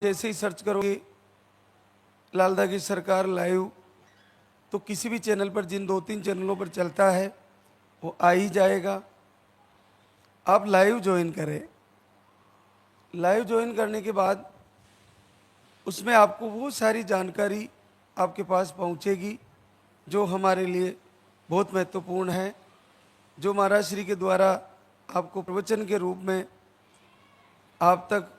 जैसे ही सर्च करोगे लालदा की सरकार लाइव, तो किसी भी चैनल पर, जिन 2-3 चैनलों पर चलता है, वो आ ही जाएगा। आप लाइव ज्वाइन करें। लाइव ज्वाइन करने के बाद उसमें आपको वो सारी जानकारी आपके पास पहुंचेगी जो हमारे लिए बहुत महत्वपूर्ण है, जो महाराज श्री के द्वारा आपको प्रवचन के रूप में आप तक,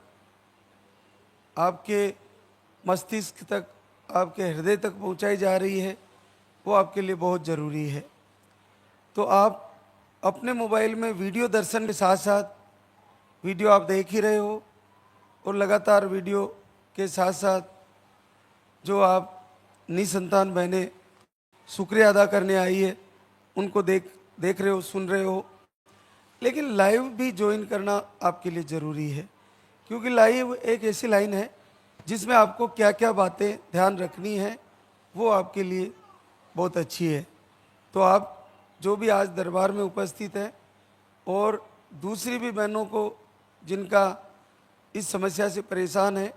आपके मस्तिष्क तक, आपके हृदय तक पहुंचाई जा रही है। वो आपके लिए बहुत ज़रूरी है। तो आप अपने मोबाइल में वीडियो दर्शन के साथ साथ वीडियो आप देख ही रहे हो, और लगातार वीडियो के साथ साथ जो आप निसंतान बहनें शुक्रिया अदा करने आई है उनको देख रहे हो, सुन रहे हो। लेकिन लाइव भी ज्वाइन करना आपके लिए ज़रूरी है, क्योंकि लाइव एक ऐसी लाइन है जिसमें आपको क्या क्या बातें ध्यान रखनी है, वो आपके लिए बहुत अच्छी है। तो आप जो भी आज दरबार में उपस्थित हैं और दूसरी भी बहनों को जिनका इस समस्या से परेशान है,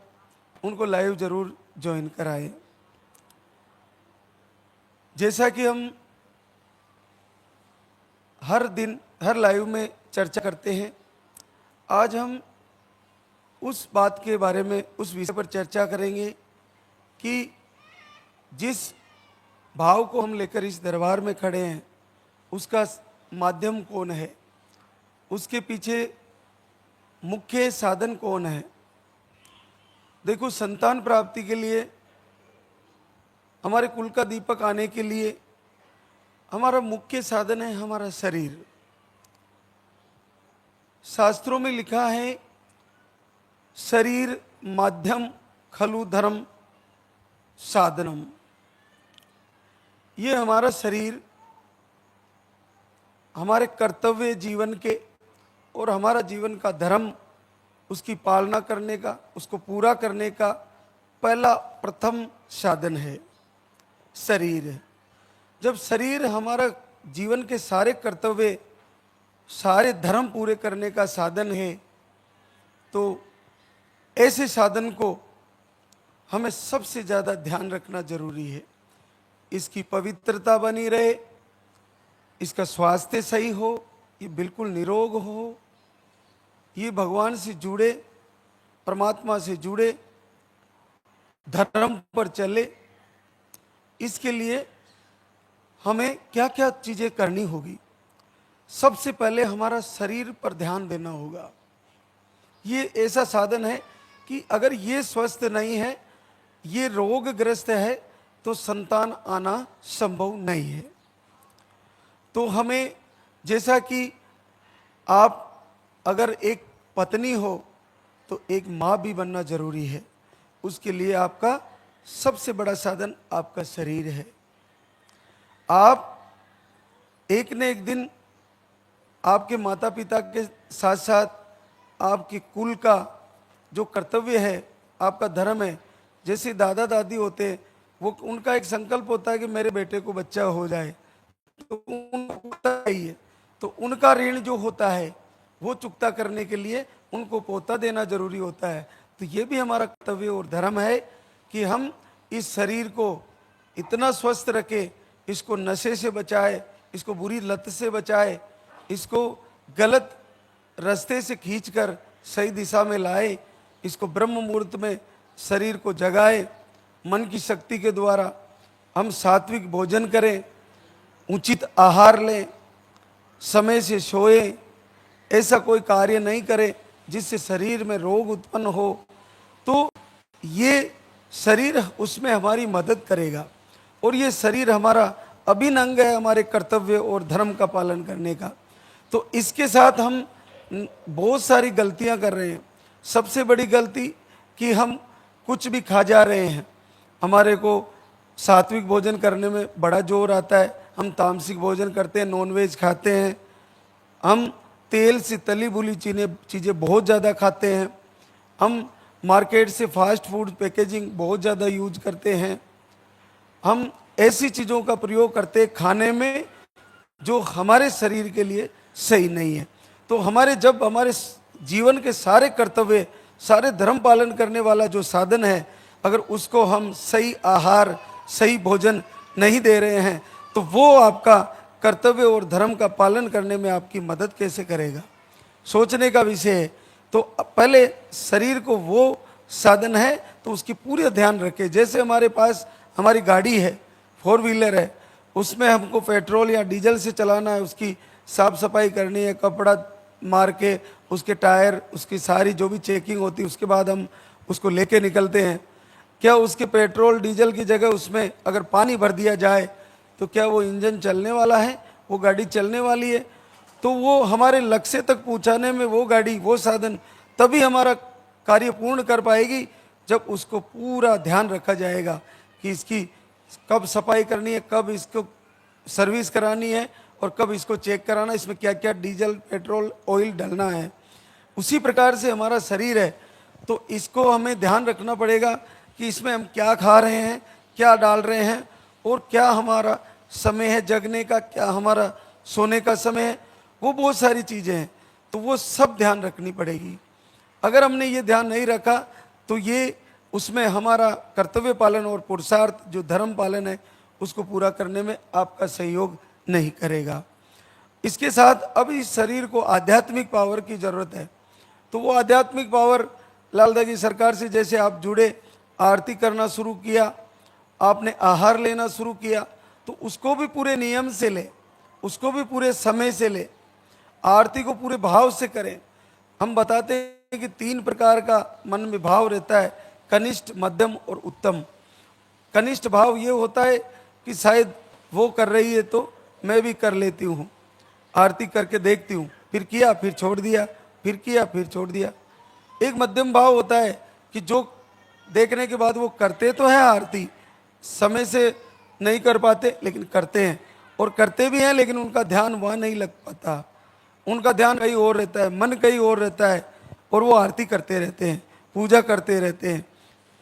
उनको लाइव ज़रूर ज्वाइन कराएं। जैसा कि हम हर दिन हर लाइव में चर्चा करते हैं, आज हम उस बात के बारे में, उस विषय पर चर्चा करेंगे कि जिस भाव को हम लेकर इस दरबार में खड़े हैं, उसका माध्यम कौन है, उसके पीछे मुख्य साधन कौन है। देखो, संतान प्राप्ति के लिए, हमारे कुल का दीपक आने के लिए हमारा मुख्य साधन है हमारा शरीर। शास्त्रों में लिखा है, शरीर माध्यम खलु धर्म साधनम। ये हमारा शरीर हमारे कर्तव्य जीवन के और हमारा जीवन का धर्म, उसकी पालना करने का, उसको पूरा करने का पहला प्रथम साधन है शरीर। जब शरीर हमारा जीवन के सारे कर्तव्य, सारे धर्म पूरे करने का साधन है, तो ऐसे साधन को हमें सबसे ज़्यादा ध्यान रखना जरूरी है। इसकी पवित्रता बनी रहे, इसका स्वास्थ्य सही हो, ये बिल्कुल निरोग हो, ये भगवान से जुड़े, परमात्मा से जुड़े, धर्म पर चले। इसके लिए हमें क्या क्या चीज़ें करनी होगी। सबसे पहले हमारा शरीर पर ध्यान देना होगा। ये ऐसा साधन है कि अगर ये स्वस्थ नहीं है, ये रोगग्रस्त है, तो संतान आना संभव नहीं है। तो हमें, जैसा कि आप अगर एक पत्नी हो तो एक माँ भी बनना जरूरी है। उसके लिए आपका सबसे बड़ा साधन आपका शरीर है। आप एक न एक दिन आपके माता पिता के साथ साथ आपके कुल का जो कर्तव्य है, आपका धर्म है, जैसे दादा दादी होते हैं, वो उनका एक संकल्प होता है कि मेरे बेटे को बच्चा हो जाए, तो उनको चाहिए, तो उनका ऋण जो होता है वो चुकता करने के लिए उनको पोता देना जरूरी होता है। तो ये भी हमारा कर्तव्य और धर्म है कि हम इस शरीर को इतना स्वस्थ रखें, इसको नशे से बचाए, इसको बुरी लत से बचाए, इसको गलत रास्ते से खींचकर सही दिशा में लाए, इसको ब्रह्म मुहूर्त में शरीर को जगाए। मन की शक्ति के द्वारा हम सात्विक भोजन करें, उचित आहार लें, समय से सोएं, ऐसा कोई कार्य नहीं करें जिससे शरीर में रोग उत्पन्न हो। तो ये शरीर उसमें हमारी मदद करेगा, और ये शरीर हमारा अभिन्न अंग है हमारे कर्तव्य और धर्म का पालन करने का। तो इसके साथ हम बहुत सारी गलतियां कर रहे हैं। सबसे बड़ी गलती कि हम कुछ भी खा जा रहे हैं। हमारे को सात्विक भोजन करने में बड़ा जोर आता है, हम तामसिक भोजन करते हैं, नॉनवेज खाते हैं, हम तेल से तली भुनी चीज़ें बहुत ज़्यादा खाते हैं, हम मार्केट से फास्ट फूड पैकेजिंग बहुत ज़्यादा यूज करते हैं, हम ऐसी चीज़ों का प्रयोग करते हैं खाने में जो हमारे शरीर के लिए सही नहीं है। तो जब हमारे जीवन के सारे कर्तव्य सारे धर्म पालन करने वाला जो साधन है, अगर उसको हम सही आहार, सही भोजन नहीं दे रहे हैं तो वो आपका कर्तव्य और धर्म का पालन करने में आपकी मदद कैसे करेगा? सोचने का विषय है। तो पहले शरीर को वो साधन है तो उसकी पूरी ध्यान रखें। जैसे हमारे पास हमारी गाड़ी है, 4 व्हीलर है, उसमें हमको पेट्रोल या डीजल से चलाना है, उसकी साफ सफाई करनी है, कपड़ा मार के उसके टायर, उसकी सारी जो भी चेकिंग होती है, उसके बाद हम उसको लेके निकलते हैं। क्या उसके पेट्रोल डीजल की जगह उसमें अगर पानी भर दिया जाए तो क्या वो इंजन चलने वाला है? वो गाड़ी चलने वाली है? तो वो हमारे लक्ष्य तक पहुंचाने में वो गाड़ी, वो साधन तभी हमारा कार्य पूर्ण कर पाएगी जब उसको पूरा ध्यान रखा जाएगा कि इसकी कब सफाई करनी है, कब इसको सर्विस करानी है और कब इसको चेक कराना, इसमें क्या क्या डीजल, पेट्रोल, ऑयल डलना है। उसी प्रकार से हमारा शरीर है, तो इसको हमें ध्यान रखना पड़ेगा कि इसमें हम क्या खा रहे हैं, क्या डाल रहे हैं और क्या हमारा समय है जगने का, क्या हमारा सोने का समय है। वो बहुत सारी चीज़ें हैं, तो वो सब ध्यान रखनी पड़ेगी। अगर हमने ये ध्यान नहीं रखा तो ये उसमें हमारा कर्तव्य पालन और पुरुषार्थ जो धर्म पालन है उसको पूरा करने में आपका सहयोग नहीं करेगा। इसके साथ अब इस शरीर को आध्यात्मिक पावर की ज़रूरत है। तो वो आध्यात्मिक पावर लालदा की सरकार से जैसे आप जुड़े, आरती करना शुरू किया, आपने आहार लेना शुरू किया, तो उसको भी पूरे नियम से ले, उसको भी पूरे समय से ले, आरती को पूरे भाव से करें। हम बताते हैं कि 3 प्रकार का मन में भाव रहता है, कनिष्ठ, मध्यम और उत्तम। कनिष्ठ भाव ये होता है कि शायद वो कर रही है तो मैं भी कर लेती हूँ, आरती करके देखती हूँ, फिर किया, फिर छोड़ दिया, फिर किया, फिर छोड़ दिया। एक मध्यम भाव होता है कि जो देखने के बाद वो करते तो हैं आरती, समय से नहीं कर पाते लेकिन करते हैं, और करते भी हैं लेकिन उनका ध्यान वहाँ नहीं लग पाता, उनका ध्यान कहीं और रहता है, मन कहीं और रहता है, और वो आरती करते रहते हैं, पूजा करते रहते हैं,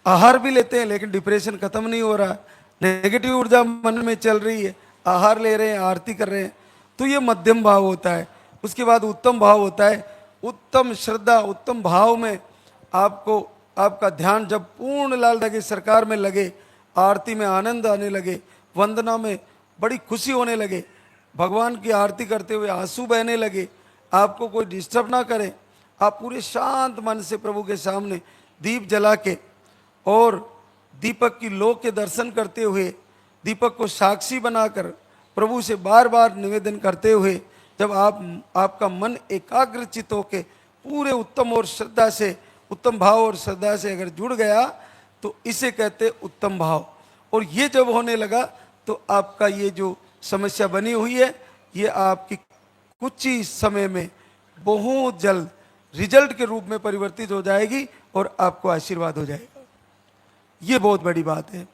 आहार भी लेते हैं लेकिन डिप्रेशन खत्म नहीं हो रहा, नेगेटिव ऊर्जा मन में चल रही है, आहार ले रहे हैं, आरती कर रहे हैं। तो ये मध्यम भाव होता है। उसके बाद उत्तम भाव होता है। उत्तम श्रद्धा, उत्तम भाव में आपको आपका ध्यान जब पूर्ण लालदा की सरकार में लगे, आरती में आनंद आने लगे, वंदना में बड़ी खुशी होने लगे, भगवान की आरती करते हुए आंसू बहने लगे, आपको कोई डिस्टर्ब ना करे, आप पूरे शांत मन से प्रभु के सामने दीप जला के और दीपक की लो के दर्शन करते हुए, दीपक को साक्षी बनाकर प्रभु से बार बार निवेदन करते हुए जब आपका मन एकाग्रचित होके पूरे उत्तम और श्रद्धा से, उत्तम भाव और श्रद्धा से अगर जुड़ गया तो इसे कहते उत्तम भाव। और ये जब होने लगा तो आपका ये जो समस्या बनी हुई है ये आपकी कुछ ही समय में बहुत जल्द रिजल्ट के रूप में परिवर्तित हो जाएगी और आपको आशीर्वाद हो जाएगा। ये बहुत बड़ी बात है।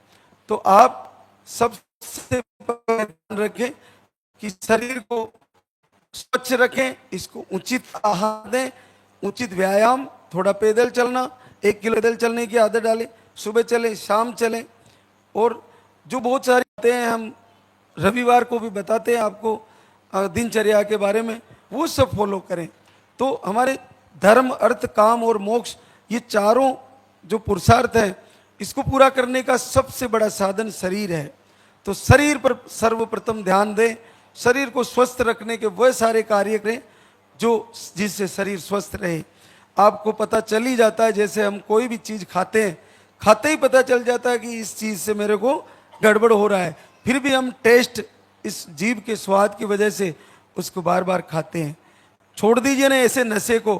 तो आप सबसे ध्यान रखें कि शरीर को स्वच्छ रखें, इसको उचित आहार दें, उचित व्यायाम, थोड़ा पैदल चलना, 1 किलो पैदल चलने की आदत डालें, सुबह चलें, शाम चलें। और जो बहुत सारी बातें हैं हम रविवार को भी बताते हैं आपको दिनचर्या के बारे में, वो सब फॉलो करें। तो हमारे धर्म, अर्थ, काम और मोक्ष, ये चारों जो पुरुषार्थ हैं, इसको पूरा करने का सबसे बड़ा साधन शरीर है। तो शरीर पर सर्वप्रथम ध्यान दें, शरीर को स्वस्थ रखने के वह सारे कार्य करें जो जिससे शरीर स्वस्थ रहे। आपको पता चल ही जाता है, जैसे हम कोई भी चीज़ खाते हैं, खाते ही पता चल जाता है कि इस चीज़ से मेरे को गड़बड़ हो रहा है, फिर भी हम टेस्ट, इस जीभ के स्वाद की वजह से उसको बार बार खाते हैं। छोड़ दीजिए ना ऐसे नशे को।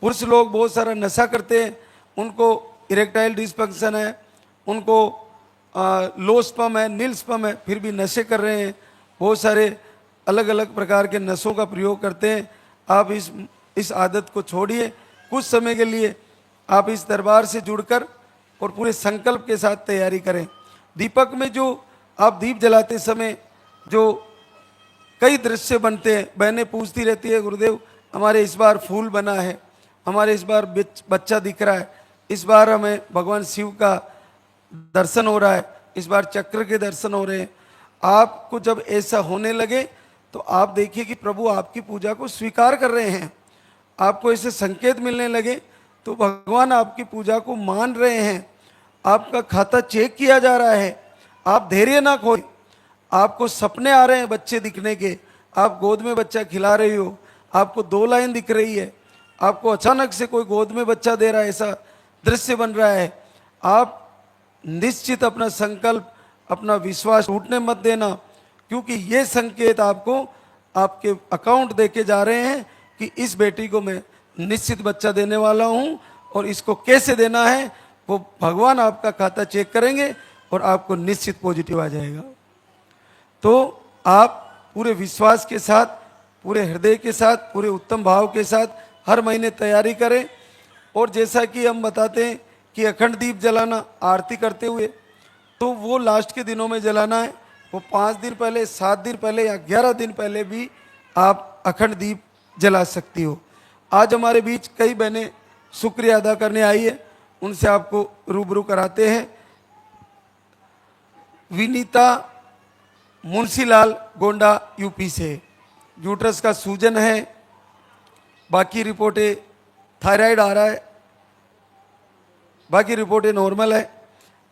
पुरुष लोग बहुत सारा नशा करते हैं, उनको इरेक्टाइल डिस्फंक्शन है, उनको लो स्पर्म है, नील स्पर्म है, फिर भी नशे कर रहे हैं, बहुत सारे अलग अलग प्रकार के नशों का प्रयोग करते हैं। आप इस आदत को छोड़िए, कुछ समय के लिए आप इस दरबार से जुड़कर और पूरे संकल्प के साथ तैयारी करें। दीपक में जो आप दीप जलाते समय जो कई दृश्य बनते हैं, बहनें पूछती रहती है, गुरुदेव हमारे इस बार फूल बना है, हमारे इस बार बच्चा दिख रहा है, इस बार हमें भगवान शिव का दर्शन हो रहा है, इस बार चक्र के दर्शन हो रहे हैं। आपको जब ऐसा होने लगे तो आप देखिए कि प्रभु आपकी पूजा को स्वीकार कर रहे हैं। आपको ऐसे संकेत मिलने लगे तो भगवान आपकी पूजा को मान रहे हैं, आपका खाता चेक किया जा रहा है। आप धैर्य ना खोए। आपको सपने आ रहे हैं बच्चे दिखने के, आप गोद में बच्चा खिला रही हो, आपको 2 लाइन दिख रही है, आपको अचानक से कोई गोद में बच्चा दे रहा है, ऐसा दृश्य बन रहा है। आप निश्चित अपना संकल्प, अपना विश्वास टूटने मत देना, क्योंकि ये संकेत आपको आपके अकाउंट देके जा रहे हैं कि इस बेटी को मैं निश्चित बच्चा देने वाला हूं, और इसको कैसे देना है वो भगवान आपका खाता चेक करेंगे और आपको निश्चित पॉजिटिव आ जाएगा। तो आप पूरे विश्वास के साथ, पूरे हृदय के साथ, पूरे उत्तम भाव के साथ हर महीने तैयारी करें। और जैसा कि हम बताते हैं कि अखंड दीप जलाना आरती करते हुए, तो वो लास्ट के दिनों में जलाना है। वो 5 दिन पहले, 7 दिन पहले या 11 दिन पहले भी आप अखंड दीप जला सकती हो। आज हमारे बीच कई बहनें शुक्रिया अदा करने आई है, उनसे आपको रूबरू कराते हैं। विनीता मुंशीलाल गोंडा यूपी से, यूट्रस का सूजन है, बाकी रिपोर्टें थायराइड आ रहा है, बाकी रिपोर्टें नॉर्मल है।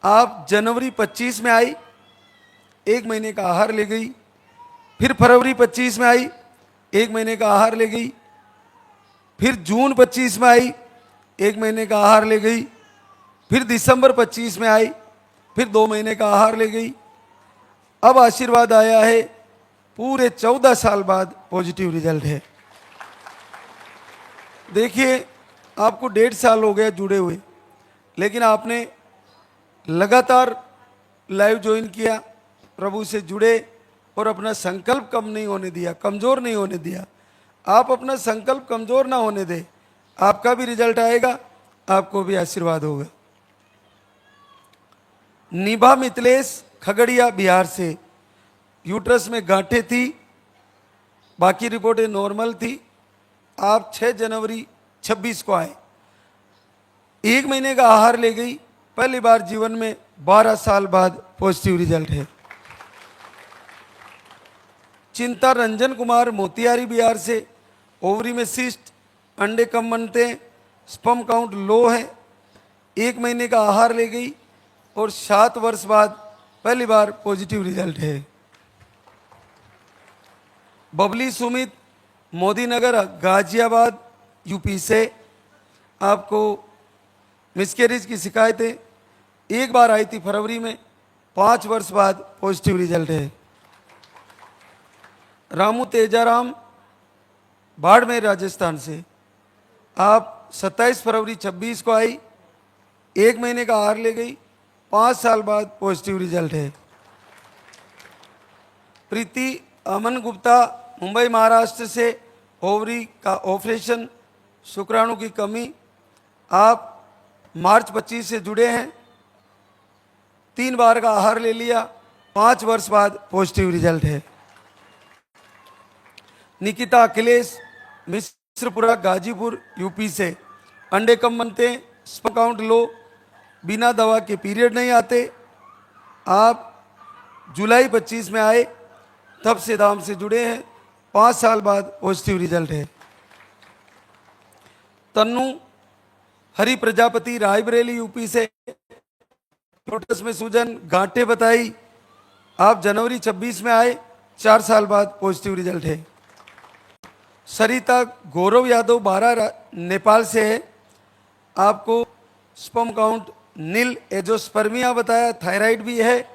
आप जनवरी 25 में आई, 1 महीने का आहार ले गई, फिर फरवरी 25 में आई, 1 महीने का आहार ले गई, फिर जून 25 में आई, 1 महीने का आहार ले गई, फिर दिसंबर 25 में आई, फिर 2 महीने का आहार ले गई। अब आशीर्वाद आया है, पूरे 14 साल बाद पॉजिटिव रिजल्ट है। देखिए, आपको 1.5 साल हो गया जुड़े हुए, लेकिन आपने लगातार लाइव ज्वाइन किया, प्रभु से जुड़े और अपना संकल्प कम नहीं होने दिया, कमज़ोर नहीं होने दिया। आप अपना संकल्प कमज़ोर ना होने दें, आपका भी रिजल्ट आएगा, आपको भी आशीर्वाद होगा। निभा मिथिलेश खगड़िया बिहार से, यूट्रस में गांठें थी, बाकी रिपोर्टें नॉर्मल थी। आप 6 जनवरी 26 को आए, 1 महीने का आहार ले गई, पहली बार जीवन में 12 साल बाद पॉजिटिव रिजल्ट है। चिंता रंजन कुमार मोतिहारी बिहार से, ओवरी में सिस्ट, अंडे कम बनते हैं, स्पर्म काउंट लो है, 1 महीने का आहार ले गई और 7 वर्ष बाद पहली बार पॉजिटिव रिजल्ट है। बबली सुमित मोदी नगर गाजियाबाद यूपी से, आपको मिसकैरेज की शिकायतें 1 बार आई थी फरवरी में, 5 वर्ष बाद पॉजिटिव रिजल्ट है। रामू तेजाराम बाड़मेर राजस्थान से, आप 27 फरवरी 26 को आई, 1 महीने का आहार ले गई, 5 साल बाद पॉजिटिव रिजल्ट है। प्रीति अमन गुप्ता मुंबई महाराष्ट्र से, ओवरी का ऑपरेशन, शुक्राणु की कमी, आप मार्च 25 से जुड़े हैं, 3 बार का आहार ले लिया, 5 वर्ष बाद पॉजिटिव रिजल्ट है। निकिता अखिलेश मिश्रपुरा गाजीपुर यूपी से, अंडे कम बनते हैं, स्पर्म काउंट लो, बिना दवा के पीरियड नहीं आते। आप जुलाई 25 में आए, तब से धाम से जुड़े हैं, 5 साल बाद पॉजिटिव रिजल्ट है। तन्नू हरि प्रजापति रायबरेली यूपी से, यूट्रस में सूजन, गांठें बताई, आप जनवरी 26 में आए, 4 साल बाद पॉजिटिव रिजल्ट है। सरिता गौरव यादव 12 नेपाल से है, आपको स्पर्म काउंट नील, एजोस्पर्मिया बताया, थायराइड भी है,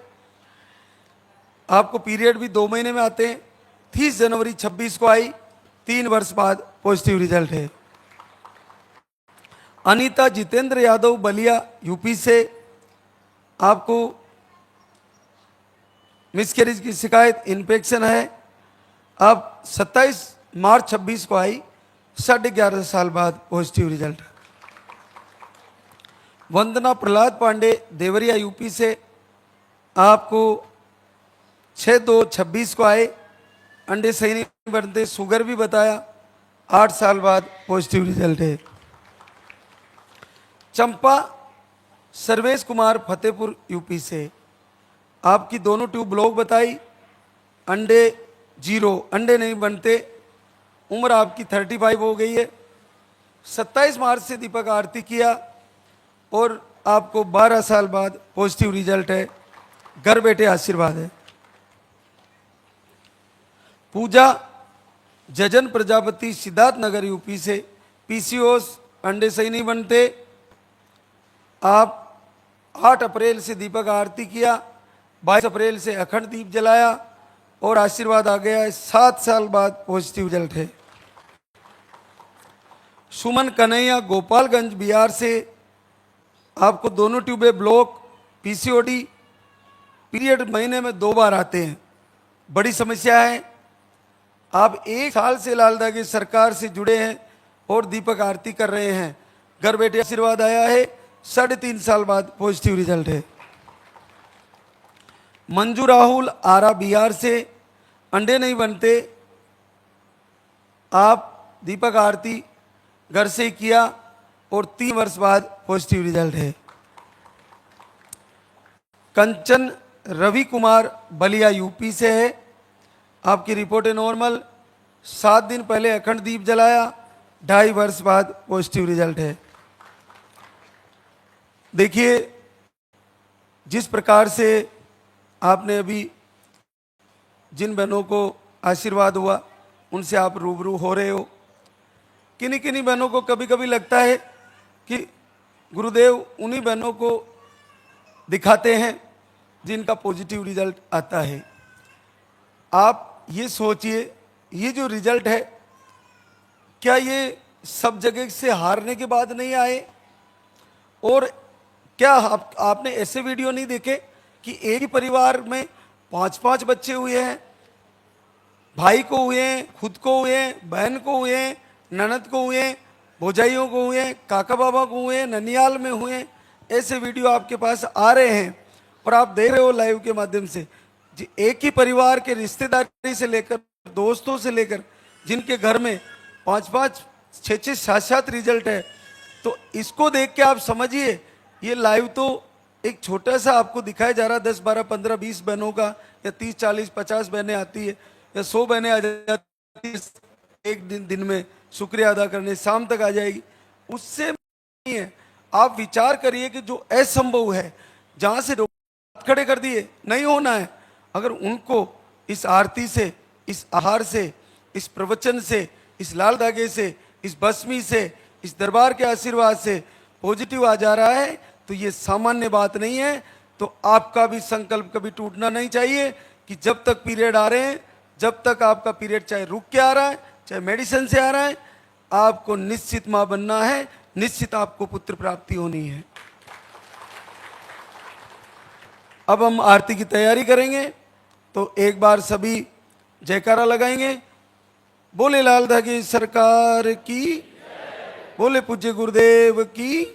आपको पीरियड भी 2 महीने में आते हैं, 30 जनवरी 26 को आई, 3 वर्ष बाद पॉजिटिव रिजल्ट है। अनीता जितेंद्र यादव बलिया यूपी से, आपको मिसकैरेज की शिकायत, इन्फेक्शन है, आप 27 मार्च 26 को आई, 11.5 साल बाद पॉजिटिव रिजल्ट। वंदना प्रहलाद पांडे देवरिया यूपी से, आपको 6/2/26 को आए, अंडे सही नहीं बनते, शुगर भी बताया, 8 साल बाद पॉजिटिव रिजल्ट है। चंपा सर्वेश कुमार फतेहपुर यूपी से, आपकी दोनों ट्यूब ब्लॉक बताई, अंडे 0, अंडे नहीं बनते, उम्र आपकी 35 हो गई है, 27 मार्च से दीपक आरती किया और आपको 12 साल बाद पॉजिटिव रिजल्ट है। घर बैठे आशीर्वाद है। पूजा जजन प्रजापति सिद्धार्थ नगर यूपी से पीसीओस अंडे सही नहीं बनते। आप 8 अप्रैल से दीपक आरती किया, 22 अप्रैल से अखंड दीप जलाया और आशीर्वाद आ गया है। 7 साल बाद पॉजिटिव रिजल्ट है। सुमन कन्हैया गोपालगंज बिहार से आपको दोनों ट्यूबें ब्लॉक, पीसीओडी, पीरियड महीने में 2 बार आते हैं, बड़ी समस्या है। आप 1 साल से लाल धागे सरकार से जुड़े हैं और दीपक आरती कर रहे हैं। घर बैठे आशीर्वाद आया है। 3.5 साल बाद पॉजिटिव रिजल्ट है। मंजू राहुल आरा बिहार से अंडे नहीं बनते। आप दीपक आरती घर से किया और 3 वर्ष बाद पॉजिटिव रिजल्ट है। कंचन रवि कुमार बलिया यूपी से है। आपकी रिपोर्ट है नॉर्मल। 7 दिन पहले अखंड दीप जलाया, 2.5 वर्ष बाद पॉजिटिव रिजल्ट है। देखिए, जिस प्रकार से आपने अभी जिन बहनों को आशीर्वाद हुआ उनसे आप रूबरू हो रहे हो। किन्हीं किन्हीं बहनों को कभी कभी लगता है कि गुरुदेव उन्हीं बहनों को दिखाते हैं जिनका पॉजिटिव रिजल्ट आता है। आप ये सोचिए, ये जो रिजल्ट है, क्या ये सब जगह से हारने के बाद नहीं आए? और क्या आपने ऐसे वीडियो नहीं देखे कि एक ही परिवार में 5-5 बच्चे हुए हैं, भाई को हुए हैं, खुद को हुए हैं, बहन को हुए हैं, ननद को हुए हैं, भौजाइयों को हुए हैं, काका बाबा को हुए हैं, ननियाल में हुए हैं। ऐसे वीडियो आपके पास आ रहे हैं और आप देख रहे हो लाइव के माध्यम से। एक ही परिवार के रिश्तेदारी से लेकर, दोस्तों से लेकर, जिनके घर में 5-5, 6-6, 7-7 रिजल्ट है, तो इसको देख के आप समझिए, ये लाइव तो एक छोटा सा आपको दिखाया जा रहा, 10, 12, 15, 20 बहनों का, या 30, 40, 50 बहनें आती है या 100 बहनें आ जाती है एक दिन में शुक्रिया अदा करने, शाम तक आ जाएगी, उससे नहीं है। आप विचार करिए कि जो असंभव है, जहां से खड़े कर दिए, नहीं होना है, अगर उनको इस आरती से, इस आहार से, इस प्रवचन से, इस लाल धागे से, इस भस्मी से, इस दरबार के आशीर्वाद से पॉजिटिव आ जा रहा है, तो ये सामान्य बात नहीं है। तो आपका भी संकल्प कभी टूटना नहीं चाहिए कि जब तक पीरियड आ रहे हैं, जब तक आपका पीरियड चाहे रुक के आ रहा है, चाहे मेडिसिन से आ रहा है, आपको निश्चित मां बनना है, निश्चित आपको पुत्र प्राप्ति होनी है। अब हम आरती की तैयारी करेंगे, तो एक बार सभी जयकारा लगाएंगे। बोले लाल धागे सरकार की, बोले पूज्य गुरुदेव की।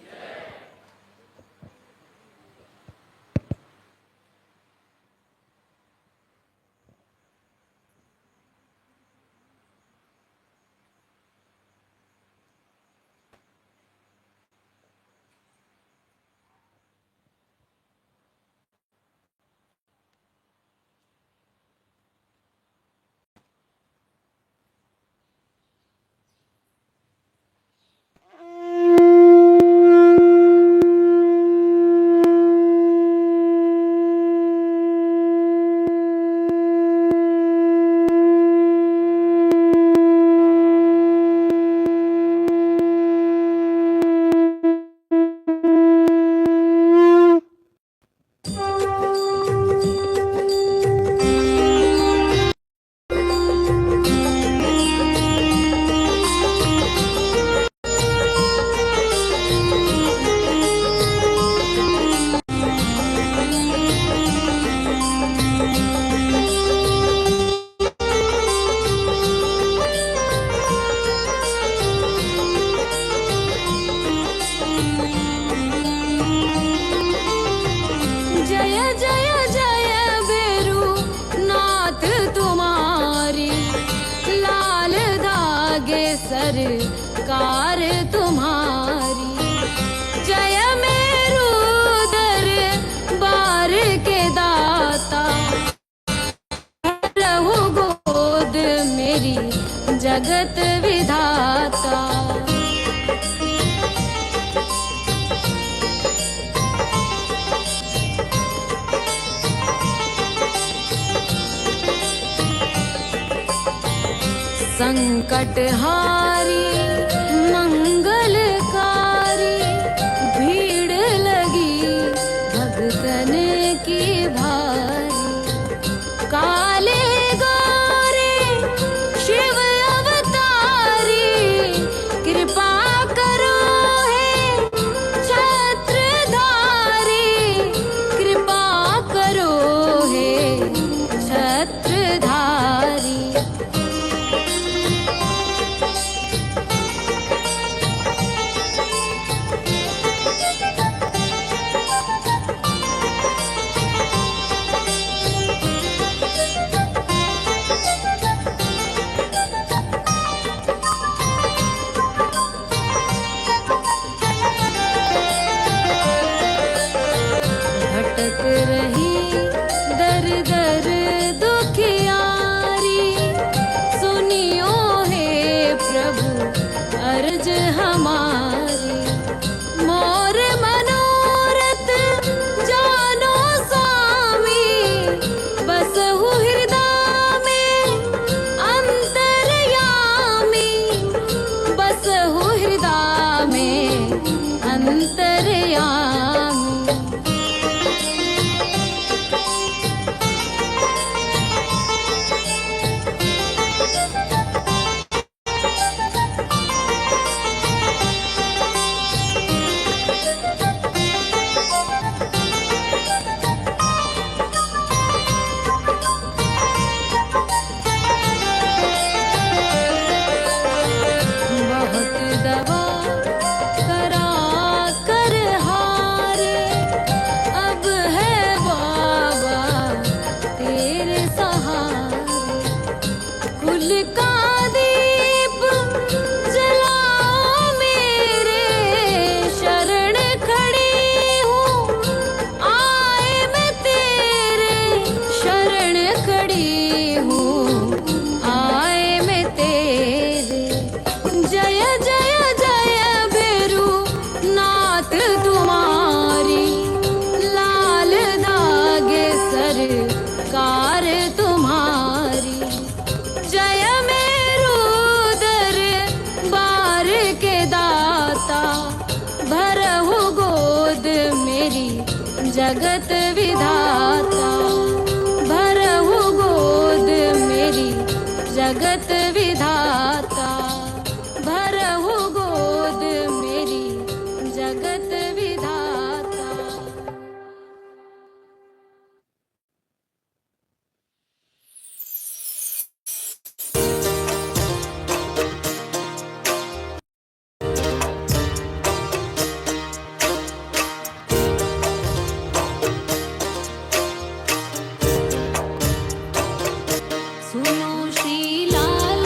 सरकार तुम्हारी, जय मेरू दरबार के दाता, रहू गोद मेरी जगत विधाता। संकटहारी मंगलकारी, भीड़ लगी भगतन की भारी। काले गोरे शिव अवतारी, कृपा करो हे छत्रधारी, कृपा करो हे छत्रधारी। भटक रही दर दर दुखियारी, सुनियो हे प्रभु अर्ज हमारी। मोर मनोरथ जानो स्वामी, बसहु हृदय में अंतर्यामी, बसहु हृदय में अंतर्यामी। बहुत दवा करा कर हारे, अब है बाबा तेरे सहारे। कुल का दीप जलाओ मेरे, शरण खड़ी हूँ आए मैं तेरे, शरण खड़ी हूँ आए मैं तेरे। जय जय जय भैरू नाथ तुम्हारी, लाल दागे सरकार तुम्हारी। जय मेरू दरबार के दाता, भरहु गोद मेरी जगत विधाता, भरहु गोद मेरी जगत विधाता, भरहु गोद मेरी जगत विधाता। सुनो श्री लाल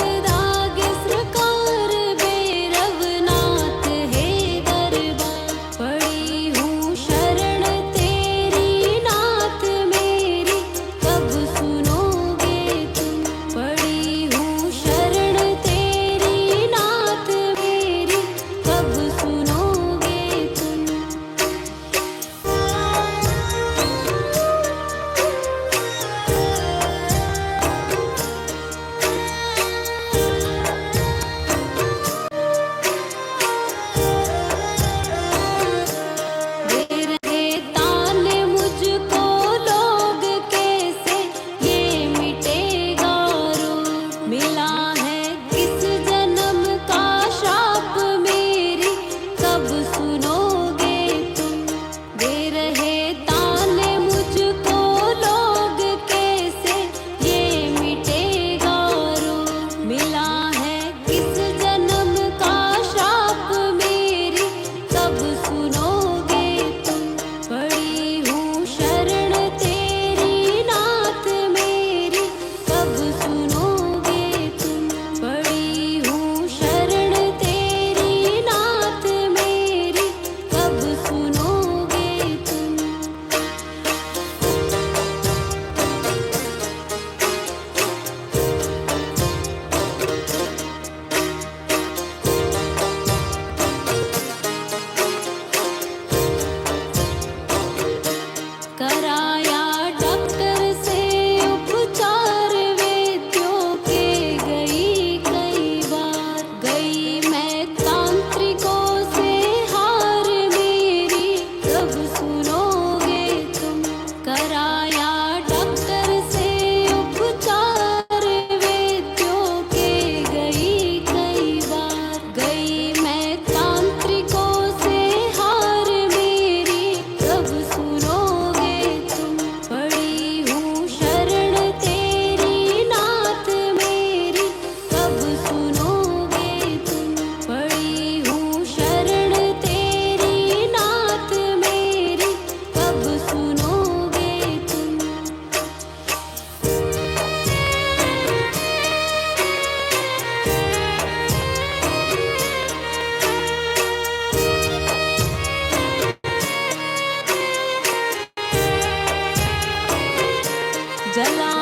जला